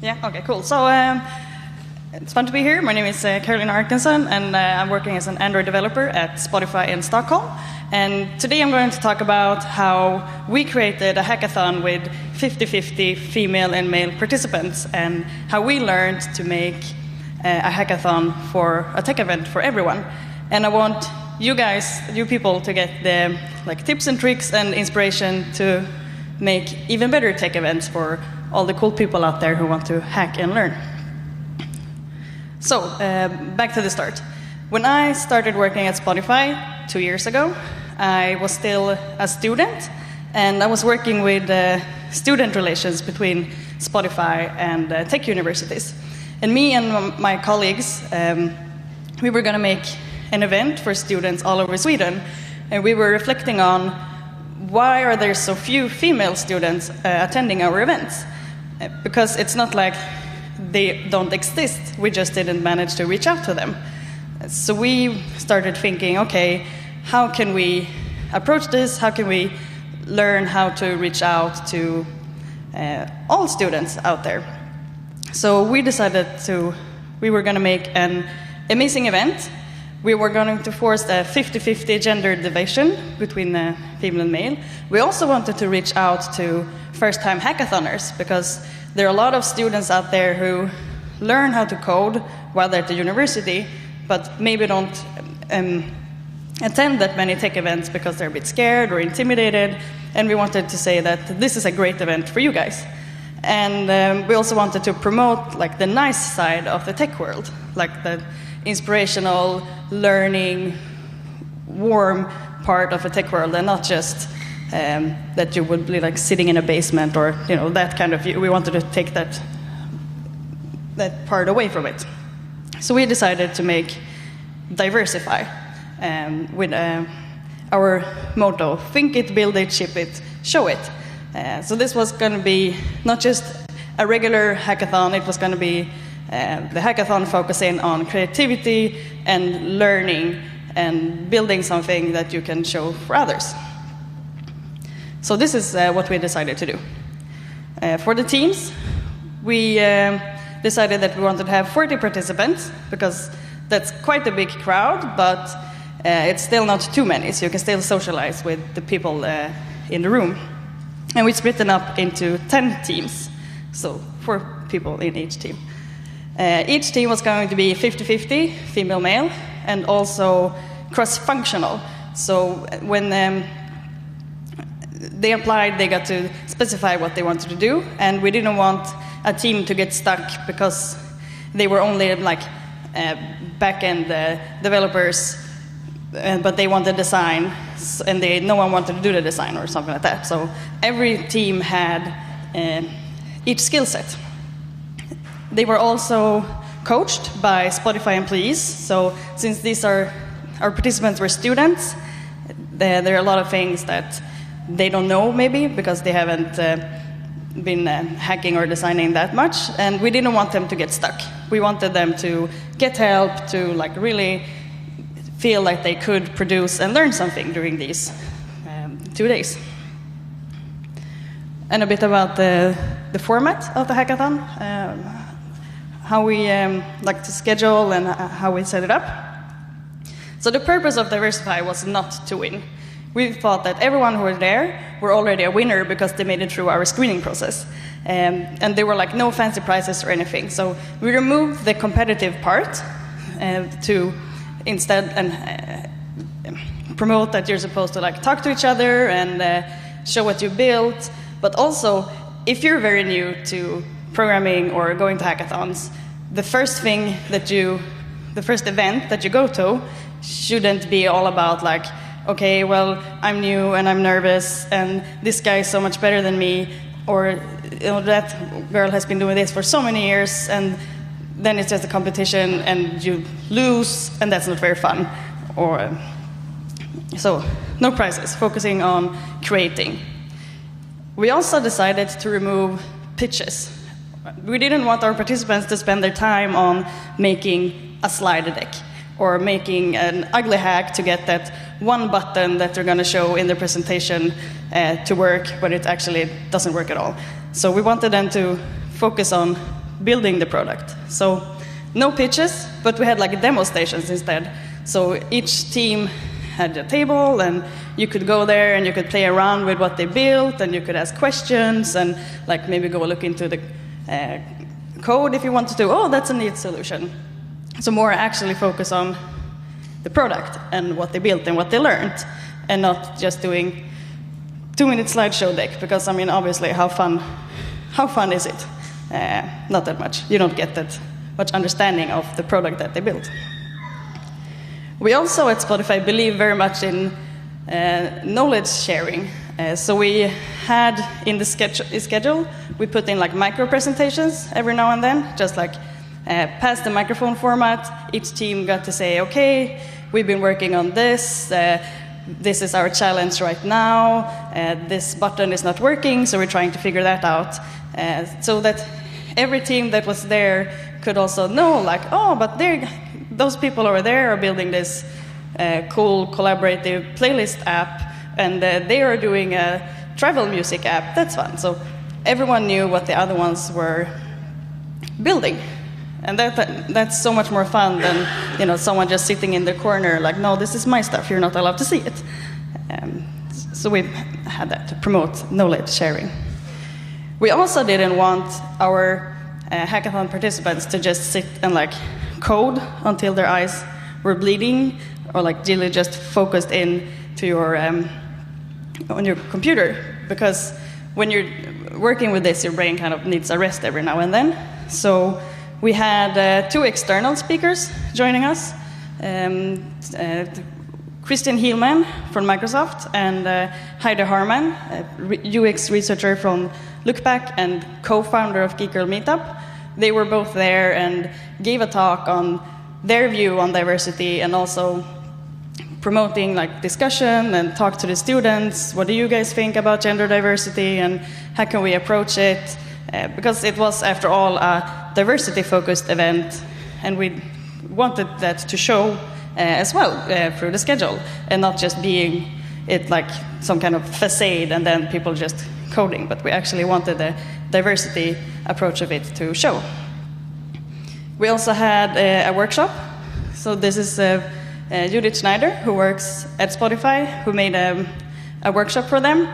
Yeah, okay, cool. So it's fun to be here. My name is Caroline Arkenson, and I'm working as an Android developer at Spotify in Stockholm. And today I'm going to talk about how we created a hackathon with 50-50 female and male participants, and how we learned to make a hackathon for a tech event for everyone. And I want you guys, you people, to get the tips and tricks and inspiration to make even better tech events for all the cool people out there who want to hack and learn. So, back to the start. When I started working at Spotify 2 years ago, I was still a student, and I was working with student relations between Spotify and tech universities. And me and my colleagues, we were going to make an event for students all over Sweden, and we were reflecting on why are there so few female students attending our events? Because it's not like they don't exist, we just didn't manage to reach out to them. So we started thinking, okay, how can we approach this? How can we learn how to reach out to all students out there? So we decided we were going to make an amazing event. We were going to force a 50-50 gender division between female and male. We also wanted to reach out to first-time hackathoners, because there are a lot of students out there who learn how to code while they're at the university, but maybe don't attend that many tech events because they're a bit scared or intimidated. And we wanted to say that this is a great event for you guys. And we also wanted to promote the nice side of the tech world, like the inspirational, learning, warm part of a tech world, and not just that you would be sitting in a basement or that kind of view. We wanted to take that part away from it. So we decided to make diversify with our motto: think it, build it, ship it, show it. So this was going to be not just a regular hackathon, it was going to be the hackathon focusing on creativity and learning and building something that you can show for others. So this is what we decided to do. For the teams, we decided that we wanted to have 40 participants, because that's quite a big crowd, but it's still not too many, so you can still socialize with the people in the room. And we split them up into 10 teams, so 4 people in each team. Each team was going to be 50-50, female-male, and also cross-functional. So when they applied, they got to specify what they wanted to do, and we didn't want a team to get stuck because they were only back-end developers, but they wanted design, and no one wanted to do the design or something like that. So every team had each skill set. They were also coached by Spotify employees. So since our participants were students, there are a lot of things that they don't know maybe because they haven't been hacking or designing that much, and we didn't want them to get stuck. We wanted them to get help, to really feel like they could produce and learn something during these 2 days. And a bit about the format of the hackathon, how we like to schedule and how we set it up. So the purpose of Diversify was not to win. We thought that everyone who was there were already a winner because they made it through our screening process. And there were no fancy prizes or anything. So we removed the competitive part to instead promote that you're supposed to talk to each other and show what you built. But also, if you're very new to programming or going to hackathons, the first event that you go to shouldn't be all about okay, well, I'm new and I'm nervous and this guy is so much better than me, or that girl has been doing this for so many years, and then it's just a competition and you lose, and that's not very fun. So no prizes, focusing on creating. We also decided to remove pitches. We didn't want our participants to spend their time on making a slide deck or making an ugly hack to get that one button that they're going to show in their presentation to work, but it actually doesn't work at all. So we wanted them to focus on building the product. So no pitches, but we had like demo stations instead. So each team had a table, and you could go there and you could play around with what they built, and you could ask questions and like maybe go look into the code if you wanted to. Oh, that's a neat solution. So more actually focus on the product and what they built and what they learned, and not just doing 2-minute slideshow deck, because I mean obviously how fun is it? Not that much. You don't get that much understanding of the product that they built. We also at Spotify believe very much in knowledge sharing. So we had in the schedule, we put in like micro presentations every now and then, just like past the microphone format. Each team got to say, okay, we've been working on this, this is our challenge right now, this button is not working, so we're trying to figure that out. So that every team that was there could also know, like, oh, but those people over there are building this cool collaborative playlist app, and they are doing a travel music app. That's fun. So everyone knew what the other ones were building. And that's so much more fun than someone just sitting in the corner like, no, this is my stuff, you're not allowed to see it. So we had that to promote knowledge sharing. We also didn't want our hackathon participants to just sit and like code until their eyes were bleeding, or like really just focused in to your on your computer, because when you're working with this, your brain kind of needs a rest every now and then. So we had 2 external speakers joining us, Christian Hielman from Microsoft and Heide Harman, UX researcher from Lookback and co-founder of Geek Girl Meetup. They were both there and gave a talk on their view on diversity, and also promoting like discussion and talk to the students. What do you guys think about gender diversity, and how can we approach it? Because it was, after all, a diversity-focused event, and we wanted that to show as well through the schedule, and not just being it like some kind of facade and then people just coding, but we actually wanted the diversity approach of it to show. We also had a workshop. So this is Judith Schneider, who works at Spotify, who made a workshop for them.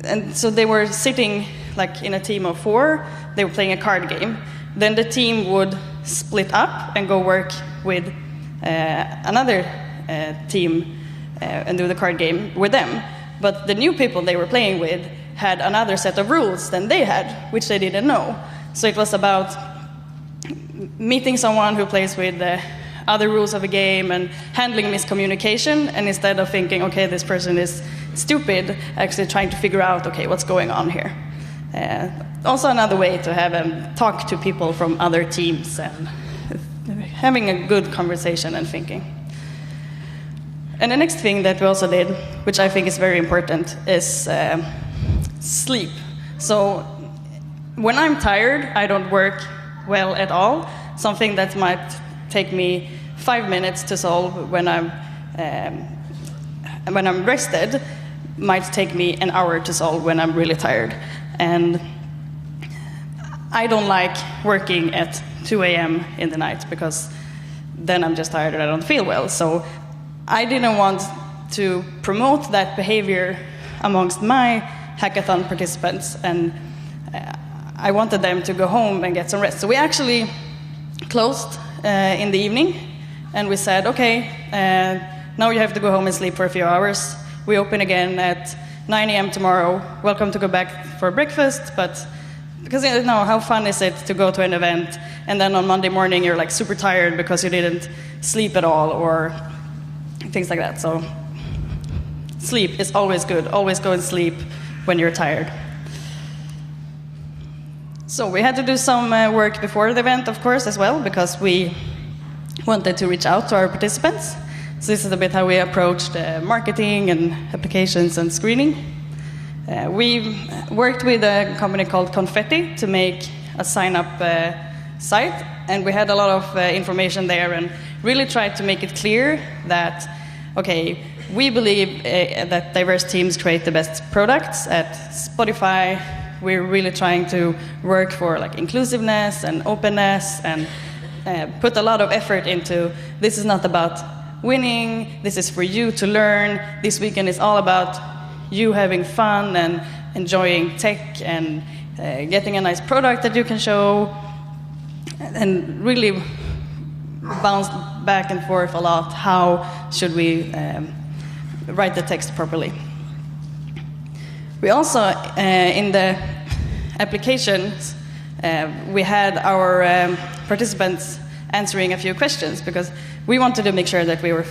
And so they were sitting like in a team of 4. They were playing a card game. Then the team would split up and go work with another team and do the card game with them. But the new people they were playing with had another set of rules than they had, which they didn't know. So it was about meeting someone who plays with other rules of a game and handling miscommunication, and instead of thinking, okay, this person is stupid, actually trying to figure out, okay, what's going on here. Also another way to have talk to people from other teams and having a good conversation and thinking. And the next thing that we also did, which I think is very important, is sleep. So when I'm tired, I don't work well at all. Something that might take me 5 minutes to solve when I'm rested might take me an hour to solve when I'm really tired. And I don't like working at 2 a.m. in the night, because then I'm just tired and I don't feel well. So I didn't want to promote that behavior amongst my hackathon participants, and I wanted them to go home and get some rest. So we actually closed in the evening, and we said, okay, now you have to go home and sleep for a few hours. We open again at 9 a.m. tomorrow. Welcome to go back for breakfast, but because how fun is it to go to an event and then on Monday morning you're like super tired because you didn't sleep at all, or things like that. So sleep is always good. Always go and sleep when you're tired. So we had to do some work before the event, of course, as well, because we wanted to reach out to our participants. So this is a bit how we approached marketing and applications and screening. We worked with a company called Confetti to make a sign-up site, and we had a lot of information there and really tried to make it clear that, okay, we believe that diverse teams create the best products at Spotify. we're really trying to work for like inclusiveness and openness and put a lot of effort into this is not about winning, this is for you to learn. This weekend is all about you having fun and enjoying tech and getting a nice product that you can show, and really bounced back and forth a lot. How should we write the text properly? We also, in the applications, we had our participants answering a few questions because we wanted to make sure that we were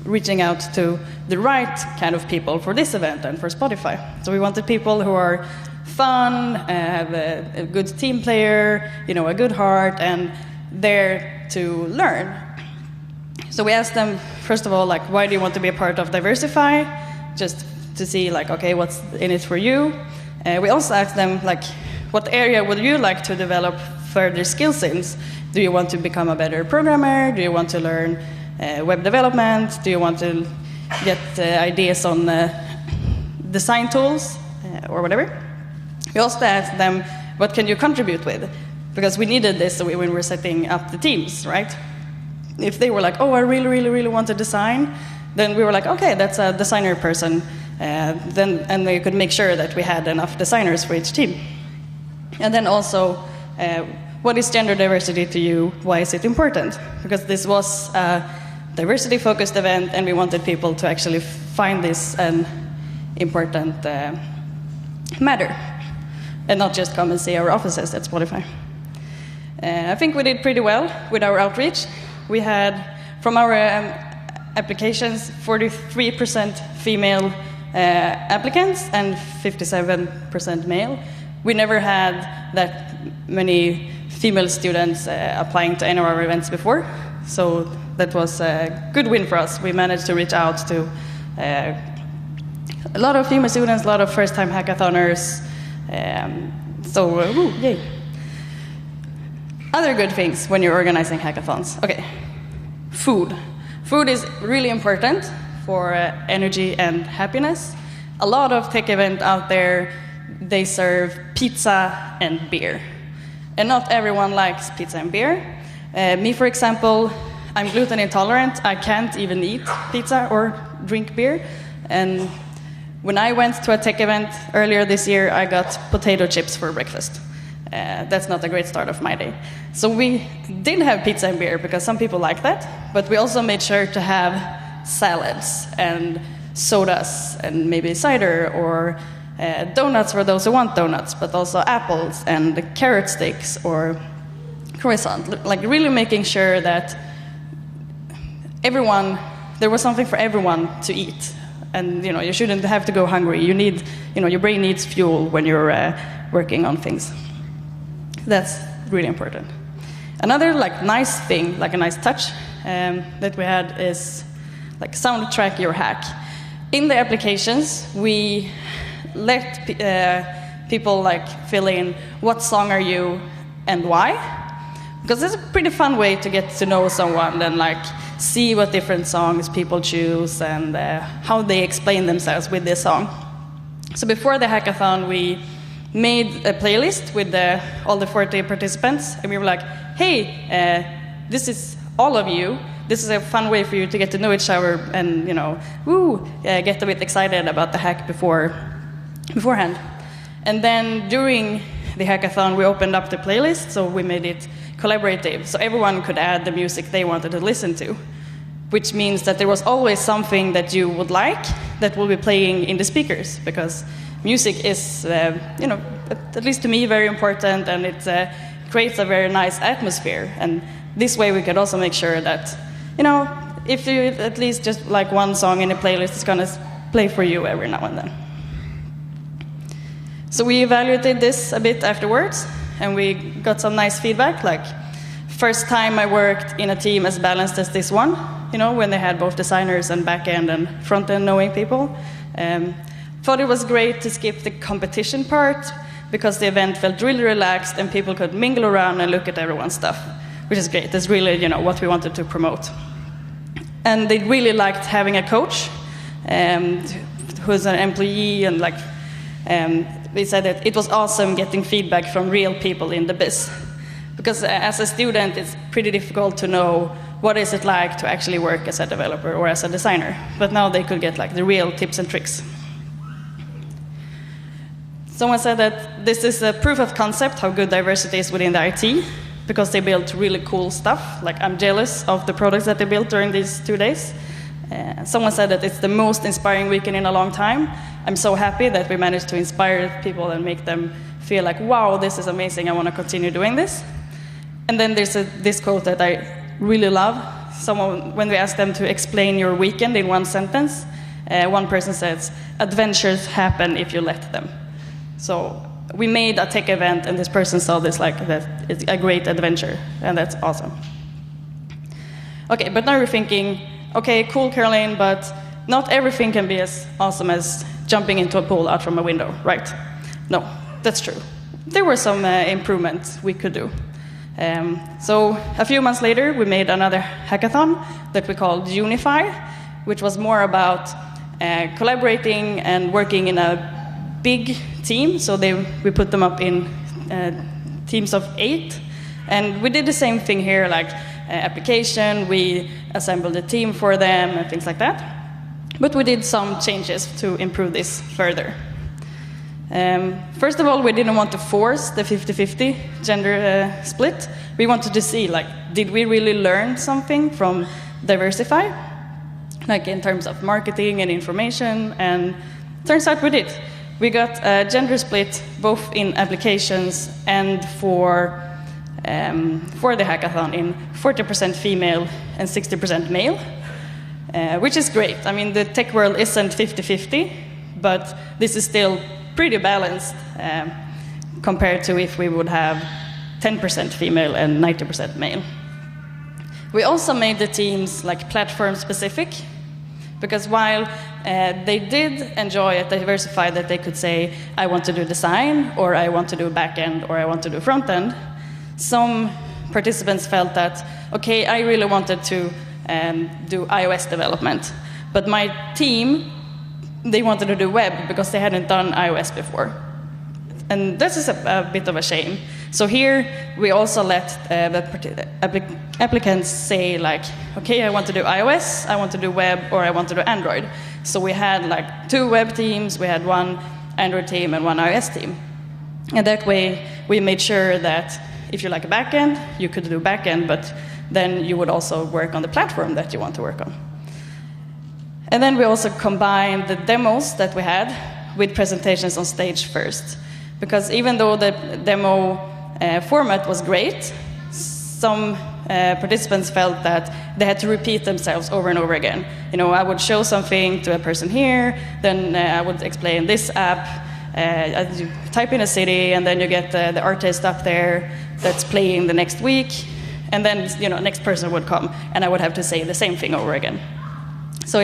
reaching out to the right kind of people for this event and for Spotify. So we wanted people who are fun, have a good team player, a good heart, and there to learn. So we asked them, first of all, like, why do you want to be a part of Diversify? Just to see, like, okay, what's in it for you? We also asked them, like, what area would you like to develop further skills in? Do you want to become a better programmer? Do you want to learn web development? Do you want to get ideas on design tools or whatever? We also asked them, what can you contribute with? Because we needed this when we were setting up the teams, right? If they were like, oh, I really, really, really want to design, then we were like, okay, that's a designer person. And we could make sure that we had enough designers for each team. And then also, what is gender diversity to you? Why is it important? Because this was a diversity-focused event, and we wanted people to actually find this an important matter, and not just come and see our offices at Spotify. I think we did pretty well with our outreach. We had, from our applications, 43% female applicants and 57% male. We never had that many female students applying to any of our events before, so that was a good win for us. We managed to reach out to a lot of female students, a lot of first-time hackathoners, yay. Other good things when you're organizing hackathons. Okay, food. Food is really important for energy and happiness. A lot of tech events out there, they serve pizza and beer. And not everyone likes pizza and beer. Me, for example, I'm gluten intolerant. I can't even eat pizza or drink beer. And when I went to a tech event earlier this year, I got potato chips for breakfast. That's not a great start of my day. So we did have pizza and beer because some people like that, but we also made sure to have salads and sodas and maybe cider or donuts for those who want donuts, but also apples and carrot sticks or croissant. Like really making sure that there was something for everyone to eat. And you shouldn't have to go hungry. You need, your brain needs fuel when you're working on things. That's really important. Another nice thing, like a nice touch that we had is like soundtrack your hack. In the applications, we let people fill in what song are you and why, because it's a pretty fun way to get to know someone and see what different songs people choose and how they explain themselves with this song. So before the hackathon, we made a playlist with all the 40 participants, and we were like, hey, this is all of you. This is a fun way for you to get to know each other and, get a bit excited about the hack beforehand. And then during the hackathon, we opened up the playlist, so we made it collaborative, so everyone could add the music they wanted to listen to, which means that there was always something that you would like that will be playing in the speakers, because music is, at least to me, very important, and it creates a very nice atmosphere. And this way we could also make sure that, if you at least just like one song in a playlist, it's going to play for you every now and then. So we evaluated this a bit afterwards, and we got some nice feedback, like first time I worked in a team as balanced as this one, when they had both designers and back-end and front-end knowing people. Thought it was great to skip the competition part because the event felt really relaxed and people could mingle around and look at everyone's stuff, which is great. That's really, what we wanted to promote. And they really liked having a coach who's an employee and we said that it was awesome getting feedback from real people in the biz. Because as a student, it's pretty difficult to know what is it like to actually work as a developer or as a designer. But now they could get like the real tips and tricks. Someone said that this is a proof of concept how good diversity is within the IT, because they built really cool stuff. Like, I'm jealous of the products that they built during these 2 days. Someone said that it's the most inspiring weekend in a long time. I'm so happy that we managed to inspire people and make them feel like, wow, this is amazing, I want to continue doing this. And then there's this quote that I really love. Someone, when we asked them to explain your weekend in one sentence, one person says, adventures happen if you let them. So we made a tech event, and this person saw this like that it's a great adventure, and that's awesome. Okay, but now you're thinking, okay, cool, Caroline, but not everything can be as awesome as jumping into a pool out from a window, right? No, that's true. There were some improvements we could do. So a few months later, we made another hackathon that we called Unify, which was more about collaborating and working in a big team. So we put them up in teams of 8. And we did the same thing here, like application, we assembled a team for them and things like that. But we did some changes to improve this further. First of all, we didn't want to force the 50-50 gender split. We wanted to see, like, did we really learn something from Diversify? Like in terms of marketing and information, and turns out we did. We got a gender split both in applications and for the hackathon in 40% female and 60% male, which is great. I mean, the tech world isn't 50-50, but this is still pretty balanced compared to if we would have 10% female and 90% male. We also made the teams like platform specific, because while they did enjoy at Diversify that they could say, I want to do design, or I want to do back-end, or I want to do front-end, some participants felt that, okay, I really wanted to do iOS development, but my team, they wanted to do web because they hadn't done iOS before. And this is a bit of a shame. So here we also let the applicants say, like, okay, I want to do iOS, I want to do web, or I want to do Android. So we had like 2 web teams, we had 1 Android team and 1 iOS team. And that way we made sure that if you like a backend, you could do backend, but then you would also work on the platform that you want to work on. And then we also combined the demos that we had with presentations on stage first. Because even though the demo format was great, some participants felt that they had to repeat themselves over and over again. You know, I would show something to a person here, then I would explain this app, you type in a city, and then you get the artist up there that's playing the next week, and then, you know, next person would come, and I would have to say the same thing over again. So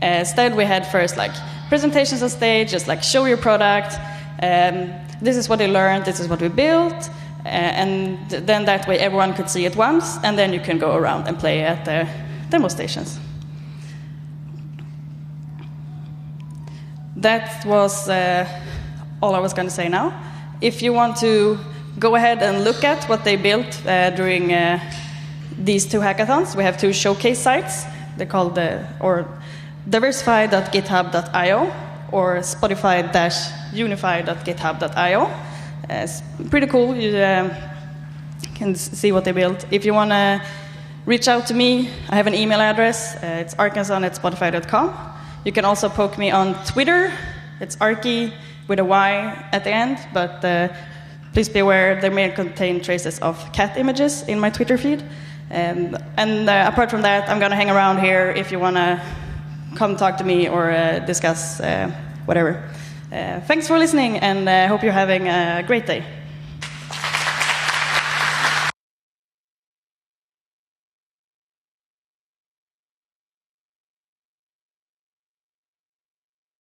instead, we had first like presentations on stage, just like show your product. This is what we learned, this is what we built, and then that way everyone could see it once, and then you can go around and play at the demo stations. That was all I was going to say now. If you want to go ahead and look at what they built during these 2 hackathons, we have 2 showcase sites. They're called diversify.github.io or spotify-unify.github.io. It's pretty cool. You can see what they built. If you want to reach out to me, I have an email address. It's arkenson@spotify.com. You can also poke me on Twitter. It's Arky with a Y at the end, but please be aware there may contain traces of cat images in my Twitter feed. And apart from that, I'm going to hang around here if you want to come talk to me or discuss whatever. Thanks for listening, and I hope you're having a great day.